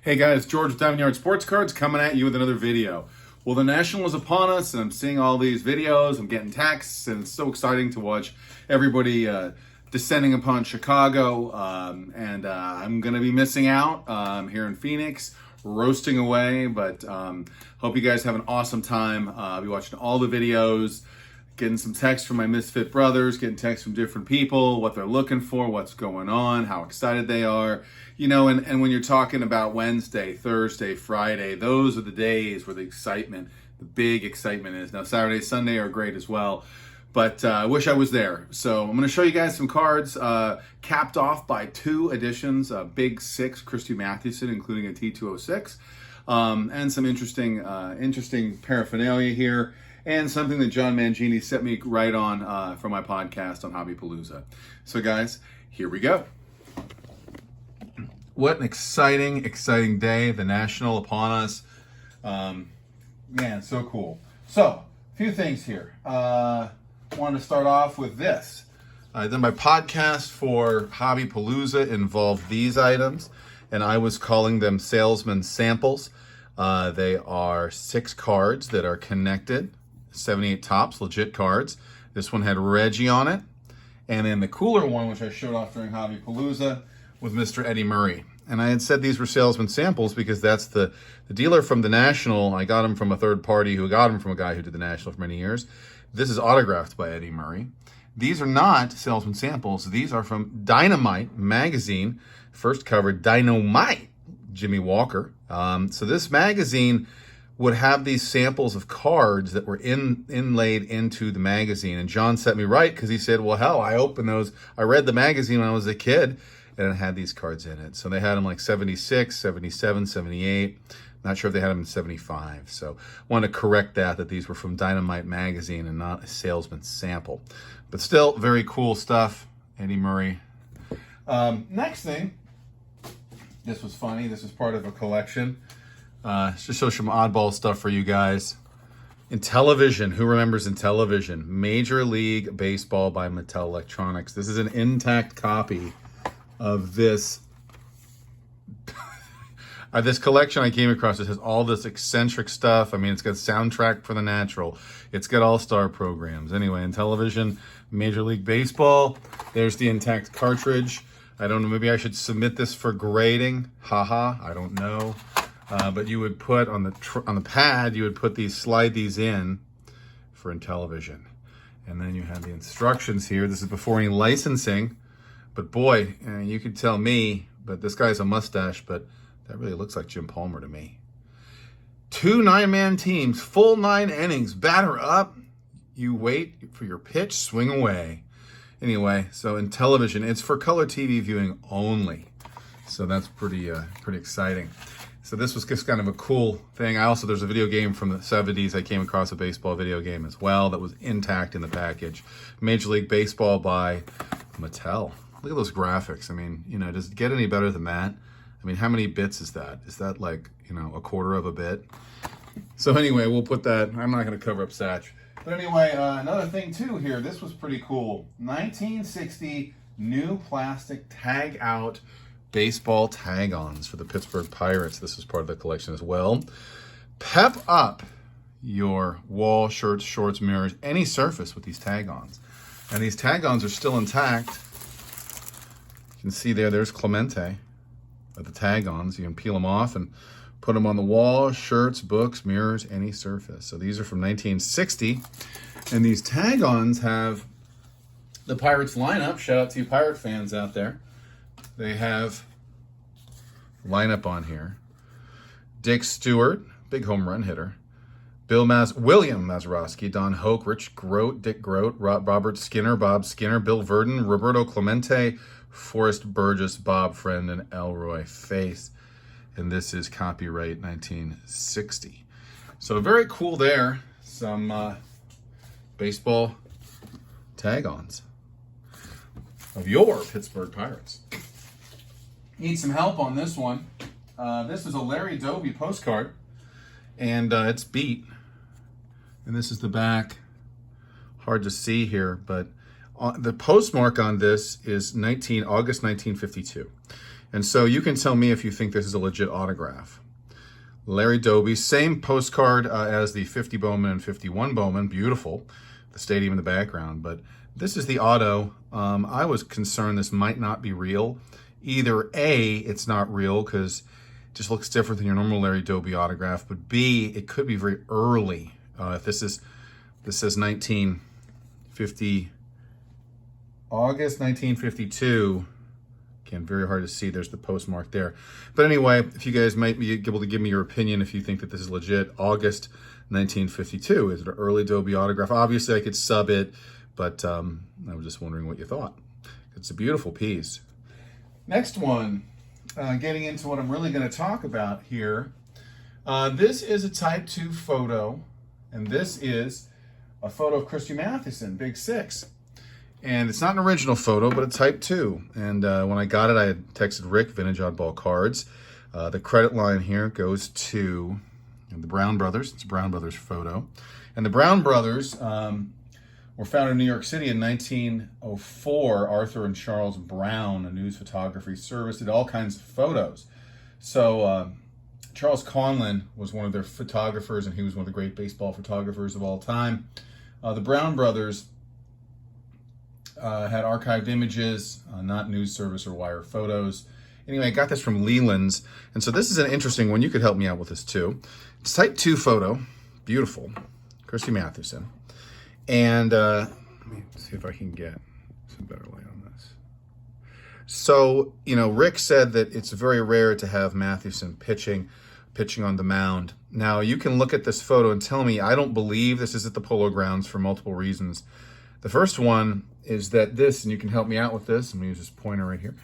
Hey guys, George with Diamondyard Sportscards coming at you with another video. Well, the National is upon us and I'm seeing all these videos, I'm getting texts, and it's so exciting to watch everybody descending upon Chicago. I'm going to be missing out here in Phoenix, roasting away, but hope you guys have an awesome time. I'll be watching all the videos, getting some texts from my Misfit brothers, getting texts from different people, what they're looking for, what's going on, how excited they are. You know, and when you're talking about Wednesday, Thursday, Friday, those are the days where the excitement, the big excitement is. Now, Saturday, Sunday are great as well, but I wish I was there. So I'm going to show you guys some cards capped off by two editions, Big Six Christy Mathewson, including a T206, and some interesting paraphernalia here, and something that John Mangini set me right on for my podcast on Hobbypalooza. So guys, here we go. What an exciting day. The National upon us. Man, so cool. So, a few things here. Wanted to start off with this. Then my podcast for Hobbypalooza involved these items, and I was calling them salesman samples. They are 6 cards that are connected, 78 tops, legit cards. This one had Reggie on it. And then the cooler one, which I showed off during Hobbypalooza, with Mr. Eddie Murray. And I had said these were salesman samples because that's the dealer from the National. I got them from a third party who got them from a guy who did the National for many years. This is autographed by Eddie Murray. These are not salesman samples. These are from Dynamite magazine, first cover Dynamite, Jimmy Walker. So this magazine would have these samples of cards that were inlaid into the magazine. And John set me right because he said, well, hell, I opened those. I read the magazine when I was a kid, and it had these cards in it. So they had them like 76, 77, 78. Not sure if they had them in 75. So I want to correct that these were from Dynamite magazine and not a salesman sample. But still, very cool stuff. Eddie Murray. Next thing, this was funny. This is part of a collection. Just show some oddball stuff for you guys. Intellivision, who remembers Intellivision? Major League Baseball by Mattel Electronics. This is an intact copy of this this collection I came across. It has all this eccentric stuff. I mean, it's got soundtrack for the natural. It's got all-star programs. Anyway, Intellivision, Major League Baseball. There's the intact cartridge. I don't know, maybe I should submit this for grading. Haha, I don't know. But you would put on the pad, you would put slide these in for Intellivision. And then you have the instructions here. This is before any licensing. But boy, you could tell me, but this guy's a mustache, but that really looks like Jim Palmer to me. 2 9-man teams, full 9 innings, batter up. You wait for your pitch, swing away. Anyway, so Intellivision, it's for color TV viewing only. So that's pretty exciting. So this was just kind of a cool thing. There's a video game from the 70s. I came across a baseball video game as well that was intact in the package. Major League Baseball by Mattel. Look at those graphics. I mean, you know, does it get any better than that? I mean, how many bits is that? Is that like, you know, a quarter of a bit? So anyway, we'll put that. I'm not going to cover up Satch. But anyway, another thing too here. This was pretty cool. 1960 new plastic tag out baseball tag-ons for the Pittsburgh Pirates. This is part of the collection as well. Pep up your wall, shirts, shorts, mirrors, any surface with these tag-ons. And these tag-ons are still intact. You can see there's Clemente with the tag-ons. You can peel them off and put them on the wall, shirts, books, mirrors, any surface. So these are from 1960. And these tag-ons have the Pirates lineup. Shout out to you Pirate fans out there. They have lineup on here. Dick Stewart, big home run hitter. William Mazeroski, Don Hoke, Rich Grote, Dick Grote, Robert Skinner, Bob Skinner, Bill Verdon, Roberto Clemente, Forrest Burgess, Bob Friend, and Elroy Faith. And this is copyright 1960. So very cool there. Some baseball tag-ons of your Pittsburgh Pirates. Need some help on this one. This is a Larry Doby postcard, and it's beat. And this is the back. Hard to see here, but the postmark on this is August 1952. And so you can tell me if you think this is a legit autograph. Larry Doby, same postcard as the 50 Bowman and 51 Bowman, beautiful, the stadium in the background, but this is the auto. I was concerned this might not be real. Either A, it's not real because it just looks different than your normal Larry Doby autograph, but B, it could be very early. If this says 1950, August 1952, again, very hard to see. There's the postmark there. But anyway, if you guys might be able to give me your opinion if you think that this is legit, August 1952. Is it an early Doby autograph? Obviously, I could sub it, but I was just wondering what you thought. It's a beautiful piece. Next one, getting into what I'm really going to talk about here. This is a Type 2 photo, and this is a photo of Christy Mathewson, Big 6. And it's not an original photo, but a Type 2. And when I got it, I had texted Rick, Vintage Oddball Cards. The credit line here goes to the Brown Brothers. It's a Brown Brothers photo. And the Brown Brothers were founded in New York City in 1904. Arthur and Charles Brown, a news photography service, did all kinds of photos. So Charles Conlon was one of their photographers, and he was one of the great baseball photographers of all time. The Brown Brothers had archived images, not news service or wire photos. Anyway, I got this from Leland's. And so this is an interesting one. You could help me out with this too. It's Type 2 photo. Beautiful. Christy Mathewson. And let me see if I can get some better light on this. So, you know, Rick said that it's very rare to have Mathewson pitching on the mound. Now, you can look at this photo and tell me, I don't believe this is at the Polo Grounds for multiple reasons. The first one is that this, and you can help me out with this, I'm gonna use this pointer right here.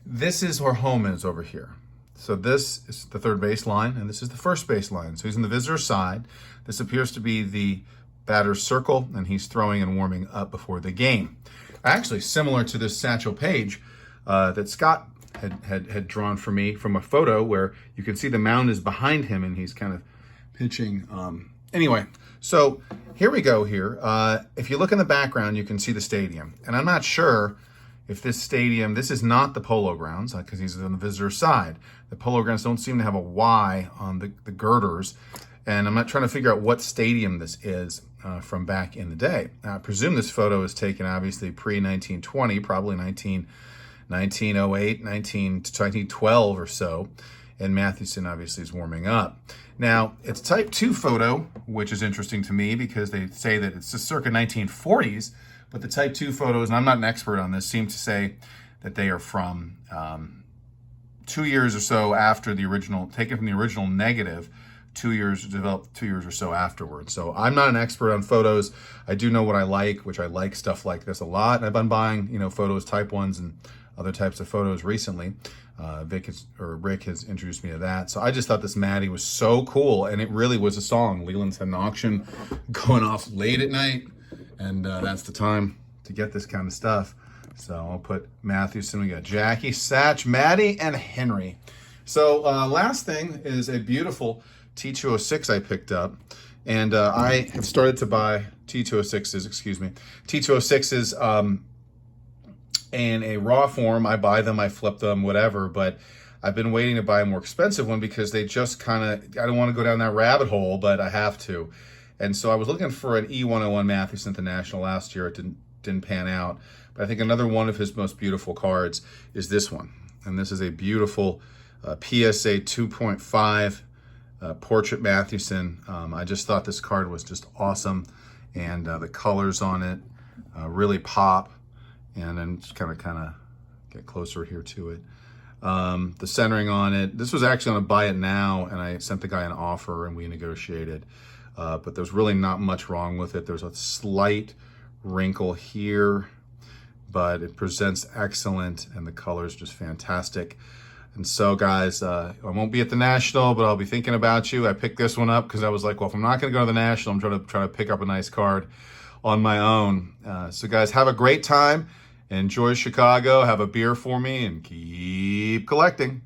This is where home is over here. So this is the third base line, and this is the first base line. So he's on the visitor side. This appears to be the batter's circle, and he's throwing and warming up before the game. Actually, similar to this Satchel Paige that Scott had drawn for me from a photo where you can see the mound is behind him, and he's kind of pitching. Anyway, so here we go here. If you look in the background, you can see the stadium. And I'm not sure if this stadium, this is not the Polo Grounds because he's on the visitor side. The Polo Grounds don't seem to have a Y on the girders. And I'm not trying to figure out what stadium this is from back in the day. I presume this photo is taken obviously pre-1920, probably 1908, 1912 or so. And Mathewson obviously is warming up. Now, it's Type 2 photo, which is interesting to me because they say that it's just circa 1940s, but the Type 2 photos, and I'm not an expert on this, seem to say that they are from 2 years or so after the original, taken from the original negative, 2 years, developed 2 years or so afterwards. So I'm not an expert on photos. I do know what I like, which I like stuff like this a lot. And I've been buying, you know, photos, Type 1s and other types of photos recently. Rick has introduced me to that. So I just thought this Maddie was so cool, and it really was a song. Leland's had an auction going off late at night, and that's the time to get this kind of stuff. So I'll put Mathewson. We got Jackie, Satch, Maddie, and Henry. So last thing is a beautiful T206 I picked up, and I have started to buy T206s, T206s in a raw form. I buy them, I flip them, whatever, but I've been waiting to buy a more expensive one because they just kind of, I don't want to go down that rabbit hole, but I have to. And so I was looking for an E101 Mathewson at the National last year. It didn't pan out, but I think another one of his most beautiful cards is this one. And this is a beautiful PSA 2.5 Portrait Mathewson. I just thought this card was just awesome, and the colors on it really pop. And then just kind of get closer here to it. The centering on it. This was actually on a buy it now, and I sent the guy an offer, and we negotiated. But there's really not much wrong with it. There's a slight wrinkle here, but it presents excellent, and the color's just fantastic. And so, guys, I won't be at the National, but I'll be thinking about you. I picked this one up because I was like, well, if I'm not going to go to the National, I'm trying to pick up a nice card on my own. So, guys, have a great time. Enjoy Chicago. Have a beer for me and keep collecting.